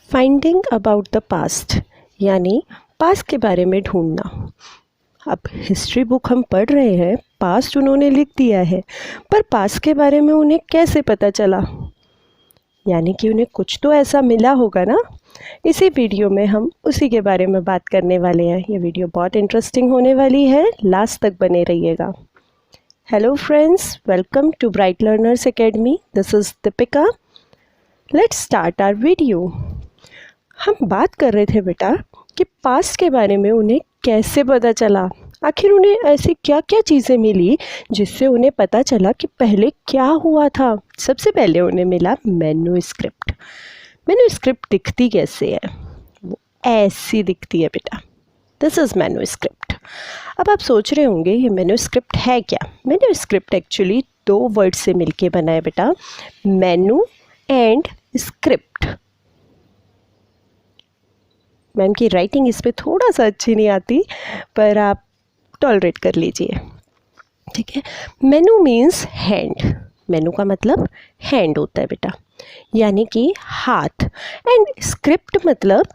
Finding about the past यानी past के बारे में ढूंढना। अब हिस्ट्री बुक हम पढ़ रहे हैं, पास्ट उन्होंने लिख दिया है, पर पास्ट के बारे में उन्हें कैसे पता चला? यानी कि उन्हें कुछ तो ऐसा मिला होगा ना। इसी वीडियो में हम उसी के बारे में बात करने वाले हैं। ये वीडियो बहुत इंटरेस्टिंग होने वाली है, लास्ट तक बने रहिएगा। Hello friends, welcome to Bright Learners Academy. This is Deepika. Let's start our video. हम बात कर रहे थे बेटा कि पास्ट के बारे में उन्हें कैसे पता चला, आखिर उन्हें ऐसी क्या क्या चीज़ें मिली जिससे उन्हें पता चला कि पहले क्या हुआ था। सबसे पहले उन्हें मिला मैन्युस्क्रिप्ट। मैन्युस्क्रिप्ट दिखती कैसे है? वो ऐसी दिखती है बेटा, दिस इज़ मैन्युस्क्रिप्ट। अब आप सोच रहे होंगे ये मैन्युस्क्रिप्ट है क्या? मैन्युस्क्रिप्ट एक्चुअली दो वर्ड से मिलके बना है बेटा, मैन्यू एंड स्क्रिप्ट। मैम की राइटिंग इस पे थोड़ा सा अच्छी नहीं आती, पर आप टॉलरेट कर लीजिए, ठीक है। मेनू मीन्स हैंड। मेनू का मतलब हैंड होता है बेटा, यानी कि हाथ। एंड स्क्रिप्ट मतलब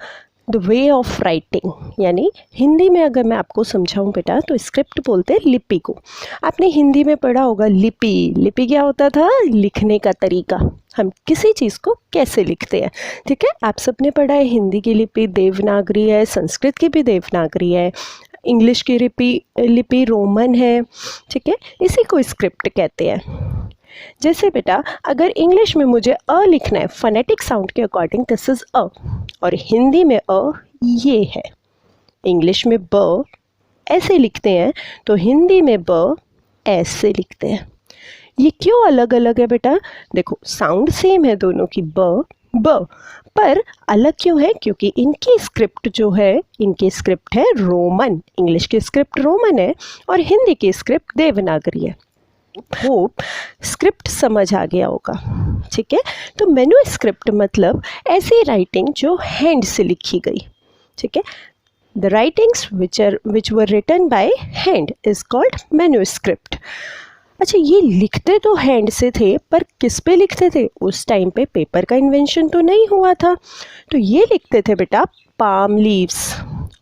द वे ऑफ राइटिंग, यानी हिंदी में अगर मैं आपको समझाऊं बेटा तो स्क्रिप्ट बोलते हैं लिपि को। आपने हिंदी में पढ़ा होगा लिपि। लिपि क्या होता था? लिखने का तरीका, हम किसी चीज़ को कैसे लिखते हैं, ठीक है। आप सबने पढ़ा है हिंदी की लिपि देवनागरी है, संस्कृत की भी देवनागरी है, इंग्लिश की लिपि रोमन है, ठीक है। इसी को स्क्रिप्ट कहते हैं। जैसे बेटा अगर इंग्लिश में मुझे अ लिखना है फोनेटिक साउंड के अकॉर्डिंग, दिस इज अ, और हिंदी में अ ये है। इंग्लिश में ब ऐसे लिखते हैं तो हिंदी में ब ऐसे लिखते हैं। ये क्यों अलग अलग है बेटा? देखो साउंड सेम है दोनों की, ब ब, पर अलग क्यों है? क्योंकि इनकी स्क्रिप्ट जो है, इनकी स्क्रिप्ट है रोमन। इंग्लिश की स्क्रिप्ट रोमन है और हिंदी की स्क्रिप्ट देवनागरी है। होप स्क्रिप्ट समझ आ गया होगा, ठीक है। तो मैन्युस्क्रिप्ट मतलब ऐसी राइटिंग जो हैंड से लिखी गई, ठीक है। The writings which were written by hand is called manuscript. अच्छा, ये लिखते तो हैंड से थे, पर किस पे लिखते थे? उस टाइम पे पेपर का इन्वेंशन तो नहीं हुआ था, तो ये लिखते थे बेटा पाम लीव्स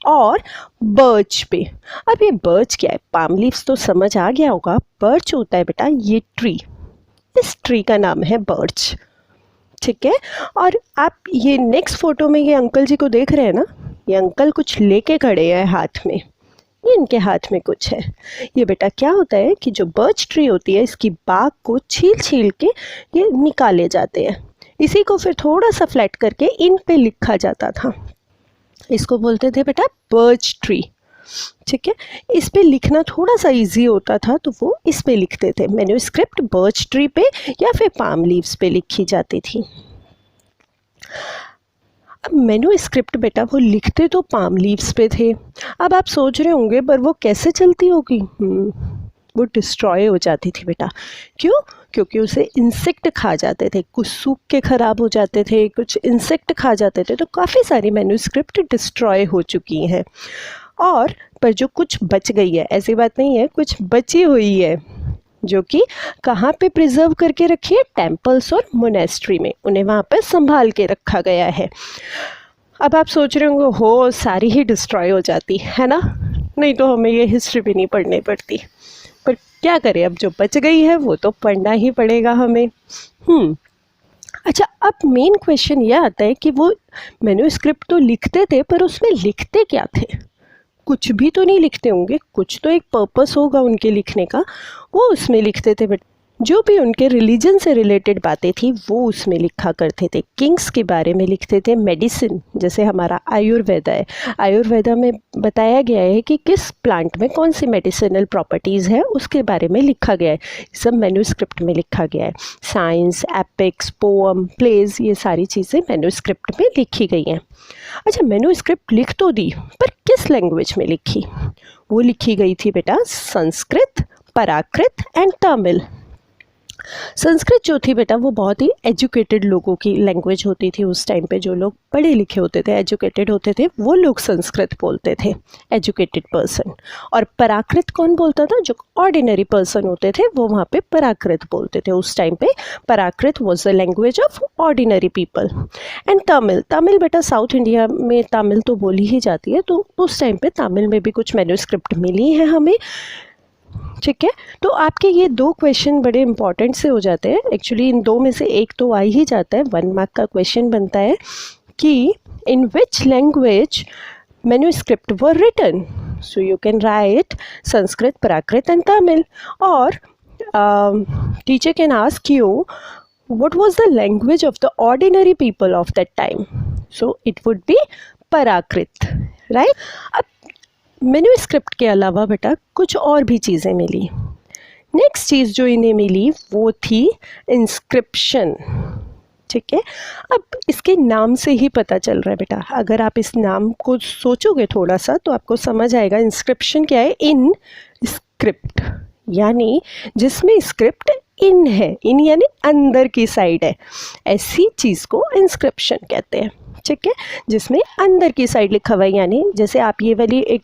और बर्च पे। अब ये बर्च क्या है? पाम लीव्स तो समझ आ गया होगा, बर्च होता है बेटा ये ट्री। इस ट्री का नाम है बर्च, ठीक है। और आप ये नेक्स्ट फोटो में ये अंकल जी को देख रहे हैं ना, ये अंकल कुछ लेके खड़े हैं हाथ में, ये इनके हाथ में कुछ है। ये बेटा क्या होता है कि जो बर्च ट्री होती है, इसकी बाग को छील छील के ये निकाले जाते हैं। इसी को फिर थोड़ा सा फ्लैट करके इन पे लिखा जाता था। इसको बोलते थे बेटा बर्च ट्री, ठीक है। इस पे लिखना थोड़ा सा इजी होता था, तो वो इस पे लिखते थे। मैन्युस्क्रिप्ट बर्च ट्री पे या फिर पाम लीव्स पे लिखी जाती थी। अब मैन्युस्क्रिप्ट बेटा वो लिखते तो पाम लीव्स पे थे। अब आप सोच रहे होंगे पर वो कैसे चलती होगी? वो डिस्ट्रॉय हो जाती थी बेटा। क्यों? क्योंकि उसे इंसेक्ट खा जाते थे, कुछ सूख के ख़राब हो जाते थे, कुछ इंसेक्ट खा जाते थे। तो काफ़ी सारी मैन्युस्क्रिप्ट डिस्ट्रॉय हो चुकी हैं। और पर जो कुछ बच गई है, ऐसी बात नहीं है, कुछ बची हुई है जो कि कहाँ पे प्रिजर्व करके रखी है? टेम्पल्स और मोनेस्ट्री में, उन्हें वहाँ पे संभाल के रखा गया है। अब आप सोच रहे होंगे हो सारी ही डिस्ट्रॉय हो जाती है ना, नहीं तो हमें ये हिस्ट्री भी नहीं पढ़नी पड़ती। पर क्या करें, अब जो बच गई है वो तो पढ़ना ही पड़ेगा हमें। अच्छा, अब मेन क्वेश्चन यह आता है कि वो मैन्युस्क्रिप्ट तो लिखते थे, पर उसमें लिखते क्या थे? कुछ भी तो नहीं लिखते होंगे, कुछ तो एक पर्पस होगा उनके लिखने का, वो उसमें लिखते थे। बट जो भी उनके रिलीजन से रिलेटेड बातें थी वो उसमें लिखा करते थे। किंग्स के बारे में लिखते थे, मेडिसिन, जैसे हमारा आयुर्वेदा है, आयुर्वेदा में बताया गया है कि किस प्लांट में कौन सी मेडिसिनल प्रॉपर्टीज़ है, उसके बारे में लिखा गया है। सब मैन्युस्क्रिप्ट में लिखा गया है। साइंस, एपिक्स, पोअम, प्लेज, ये सारी चीज़ें मैन्युस्क्रिप्ट में लिखी गई हैं। अच्छा, मैन्युस्क्रिप्ट लिख तो दी, पर किस लैंग्वेज में लिखी? वो लिखी गई थी बेटा संस्कृत, प्राकृत एंड तमिल। संस्कृत जो थी बेटा वो बहुत ही एजुकेटेड लोगों की लैंग्वेज होती थी उस टाइम पे। जो लोग पढ़े लिखे होते थे, एजुकेटेड होते थे, वो लोग संस्कृत बोलते थे, एजुकेटेड पर्सन। और प्राकृत कौन बोलता था? जो ऑर्डिनरी पर्सन होते थे वो वहाँ पे प्राकृत बोलते थे। उस टाइम पे Prakrit was the language of ordinary people. And Tamil, Tamil बेटा साउथ इंडिया में तमिल तो बोली ही जाती है, तो उस टाइम पे तमिल में भी कुछ मैन्युस्क्रिप्ट मिली है हमें। ठीक है, तो आपके ये दो क्वेश्चन बड़े इंपॉर्टेंट से हो जाते हैं। एक्चुअली इन दो में से एक तो आ ही जाता है, 1 मार्क का क्वेश्चन बनता है कि in which language manuscript were written. So you can write Sanskrit, Prakrit and Tamil. और teacher can ask you what was the language of the ordinary people of that time, so it would be Prakrit, right? अब manuscript के अलावा बेटा कुछ और भी चीज़ें मिली। Next चीज़ जो इन्हें मिली वो थी इंस्क्रिप्शन। ठीक है, अब इसके नाम से ही पता चल रहा है बेटा, अगर आप इस नाम को सोचोगे थोड़ा सा तो आपको समझ आएगा इंस्क्रिप्शन क्या है। इन स्क्रिप्ट, यानी जिसमें स्क्रिप्ट इन है, इन यानी अंदर की साइड है, ऐसी चीज़ को इंस्क्रिप्शन कहते हैं। ठीक है, जिसमें अंदर की साइड लिखा हुआ है, यानी जैसे आप ये वाली एक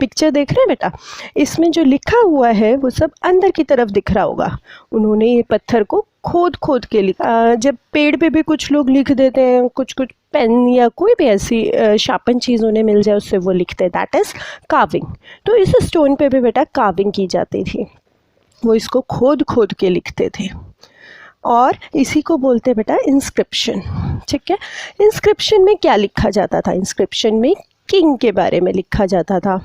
पिक्चर देख रहे हैं बेटा, इसमें जो लिखा हुआ है वो सब अंदर की तरफ दिख रहा होगा। उन्होंने ये पत्थर को खोद खोद के लिखा। जब पेड़ पे भी कुछ लोग लिख देते हैं, कुछ कुछ पेन या कोई भी ऐसी शार्पन चीज़ उन्हें मिल जाए उससे वो लिखते हैं, दैट इज़ कार्विंग। तो इस स्टोन पे भी बेटा कार्विंग की जाती थी, वो इसको खोद खोद के लिखते थे, और इसी को बोलते हैं बेटा इंस्क्रिप्शन। ठीक है, इंस्क्रिप्शन में क्या लिखा जाता था? इंस्क्रिप्शन में किंग के बारे में लिखा जाता था।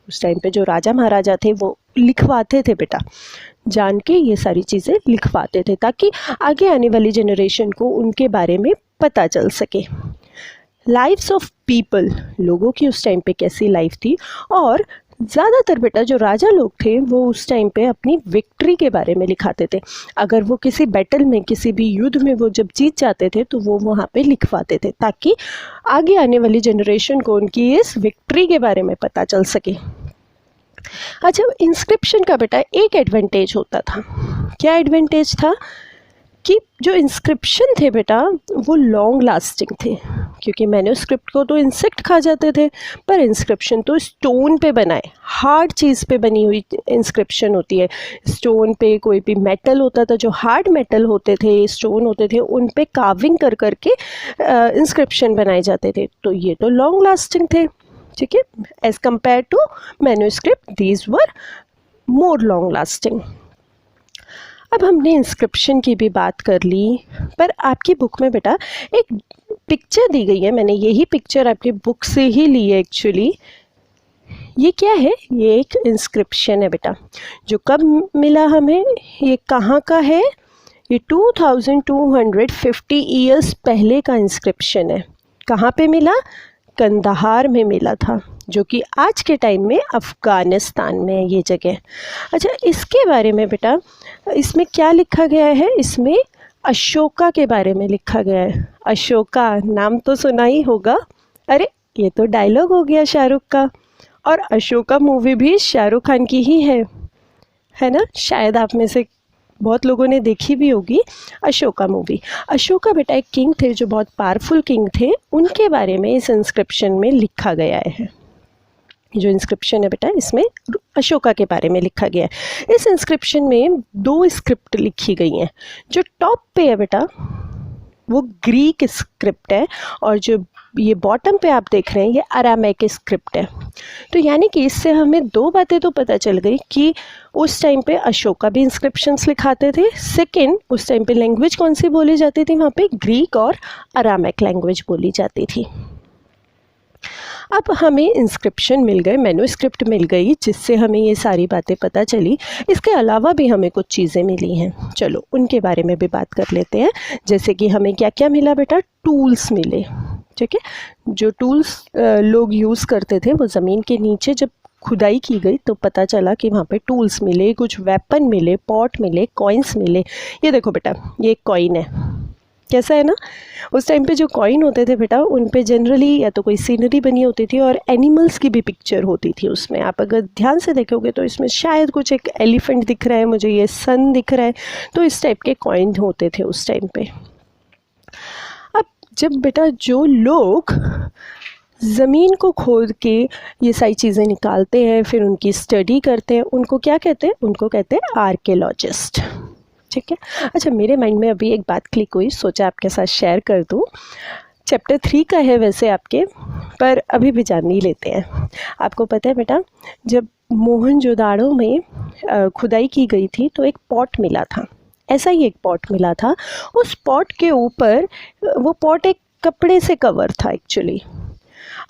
उस टाइम पे जो राजा महाराजा थे वो लिखवाते थे बेटा, जान के ये सारी चीज़ें लिखवाते थे ताकि आगे आने वाली जनरेशन को उनके बारे में पता चल सके। लाइफ्स ऑफ पीपल, लोगों की उस टाइम पे कैसी लाइफ थी, और ज़्यादातर बेटा जो राजा लोग थे वो उस टाइम पे अपनी विक्ट्री के बारे में लिखाते थे। अगर वो किसी बैटल में, किसी भी युद्ध में वो जब जीत जाते थे तो वो वहाँ पे लिखवाते थे ताकि आगे आने वाली जनरेशन को उनकी इस विक्ट्री के बारे में पता चल सके। अच्छा, इंस्क्रिप्शन का बेटा एक एडवांटेज होता था। क्या एडवांटेज था? कि जो इंस्क्रिप्शन थे बेटा वो लॉन्ग लास्टिंग थे, क्योंकि मैन्युस्क्रिप्ट को तो इंसेक्ट खा जाते थे, पर इंस्क्रिप्शन तो स्टोन पे बनाए, हार्ड चीज़ पे बनी हुई इंस्क्रिप्शन होती है। स्टोन पे कोई भी मेटल होता था, जो हार्ड मेटल होते थे, स्टोन होते थे, उन पे कार्विंग कर करके इंस्क्रिप्शन बनाए जाते थे, तो ये तो लॉन्ग लास्टिंग थे। ठीक है, as compare to manuscript these were more long lasting. अब हमने इंस्क्रिप्शन की भी बात कर ली, पर आपकी बुक में बेटा एक पिक्चर दी गई है, मैंने यही पिक्चर आपकी बुक से ही ली है एक्चुअली। ये क्या है? ये एक इंस्क्रिप्शन है बेटा, जो कब मिला हमें, ये कहाँ का है? ये 2250 ईयर्स पहले का इंस्क्रिप्शन है। कहाँ पे मिला? कंधार में मिला था, जो कि आज के टाइम में अफ़गानिस्तान में है ये जगह। अच्छा, इसके बारे में बेटा इसमें क्या लिखा गया है? इसमें अशोका के बारे में लिखा गया है। अशोका नाम तो सुना ही होगा। अरे ये तो डायलॉग हो गया शाहरुख का, और अशोका मूवी भी शाहरुख खान की ही है ना? शायद आप में से बहुत लोगों ने देखी भी होगी अशोका मूवी। अशोका बेटा एक किंग थे जो बहुत पावरफुल किंग थे, उनके बारे में इस इंस्क्रिप्शन में लिखा गया है। जो इंस्क्रिप्शन है बेटा इसमें अशोका के बारे में लिखा गया है। इस इंस्क्रिप्शन में 2 स्क्रिप्ट लिखी गई हैं। जो टॉप पे है बेटा वो ग्रीक स्क्रिप्ट है, और जो ये बॉटम पे आप देख रहे हैं ये अरामैक स्क्रिप्ट है। तो यानी कि इससे हमें 2 बातें तो पता चल गई कि उस टाइम पे अशोका भी इंस्क्रिप्शंस लिखाते थे। सेकंड, उस टाइम पे लैंग्वेज कौन सी बोली जाती थी? वहाँ पे ग्रीक और अरामैक लैंग्वेज बोली जाती थी। अब हमें इंस्क्रिप्शन मिल गए, मैन्युस्क्रिप्ट मिल गई, जिससे हमें ये सारी बातें पता चली। इसके अलावा भी हमें कुछ चीज़ें मिली हैं, चलो उनके बारे में भी बात कर लेते हैं। जैसे कि हमें क्या क्या मिला बेटा? टूल्स मिले। ठीक है, जो टूल्स लोग यूज़ करते थे वो ज़मीन के नीचे जब खुदाई की गई तो पता चला कि वहाँ पे टूल्स मिले, कुछ वेपन मिले, पॉट मिले, कॉइन्स मिले। ये देखो बेटा, ये एक कॉइन है, कैसा है ना। उस टाइम पे जो कॉइन होते थे बेटा, उन पे जनरली या तो कोई सीनरी बनी होती थी और एनिमल्स की भी पिक्चर होती थी उसमें। आप अगर ध्यान से देखोगे तो इसमें शायद कुछ एक एलिफेंट दिख रहा है मुझे, ये सन दिख रहा है, तो इस टाइप के कॉइन होते थे उस टाइम पे। अब जब बेटा जो लोग ज़मीन को खोद के ये सारी चीज़ें निकालते हैं, फिर उनकी स्टडी करते हैं, उनको क्या कहते हैं? उनको कहते हैं आर्कियोलॉजिस्ट। ठीक है। अच्छा, मेरे माइंड में अभी एक बात क्लिक हुई, सोचा आपके साथ शेयर कर दूँ। चैप्टर 3 का है वैसे आपके, पर अभी भी जान ही लेते हैं। आपको पता है बेटा, जब मोहनजोदाड़ो में खुदाई की गई थी तो एक पॉट मिला था, ऐसा ही एक पॉट मिला था। उस पॉट के ऊपर, वो पॉट एक कपड़े से कवर था एक्चुअली।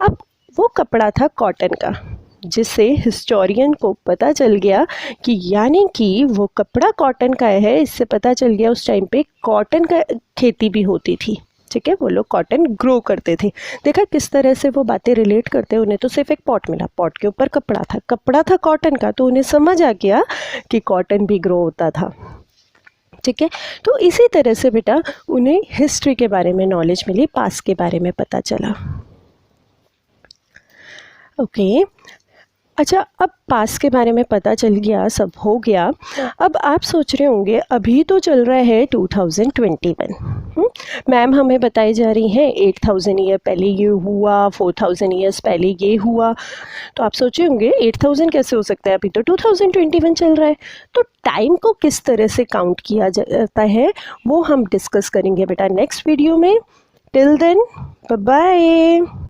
अब वो कपड़ा था कॉटन का, जिससे हिस्टोरियन को पता चल गया कि यानी कि वो कपड़ा कॉटन का है। इससे पता चल गया उस टाइम पे कॉटन का खेती भी होती थी। ठीक है, वो लोग कॉटन ग्रो करते थे। देखा किस तरह से वो बातें रिलेट करते हैं। उन्हें तो सिर्फ एक पॉट मिला, पॉट के ऊपर कपड़ा था कॉटन का, तो उन्हें समझ आ गया कि कॉटन भी ग्रो होता था। ठीक है, तो इसी तरह से बेटा उन्हें हिस्ट्री के बारे में नॉलेज मिली, पास्ट के बारे में पता चला। ओके अच्छा, अब पास के बारे में पता चल गया, सब हो गया। अब आप सोच रहे होंगे अभी तो चल रहा है 2021। मैम हमें बताई जा रही हैं 8000 ईयर पहले ये हुआ, 4000 ईयर्स पहले ये हुआ। तो आप सोचे होंगे 8000 कैसे हो सकता है, अभी तो 2021 चल रहा है। तो टाइम को किस तरह से काउंट किया जाता है वो हम डिस्कस करेंगे बेटा नेक्स्ट वीडियो में। Till then bye bye.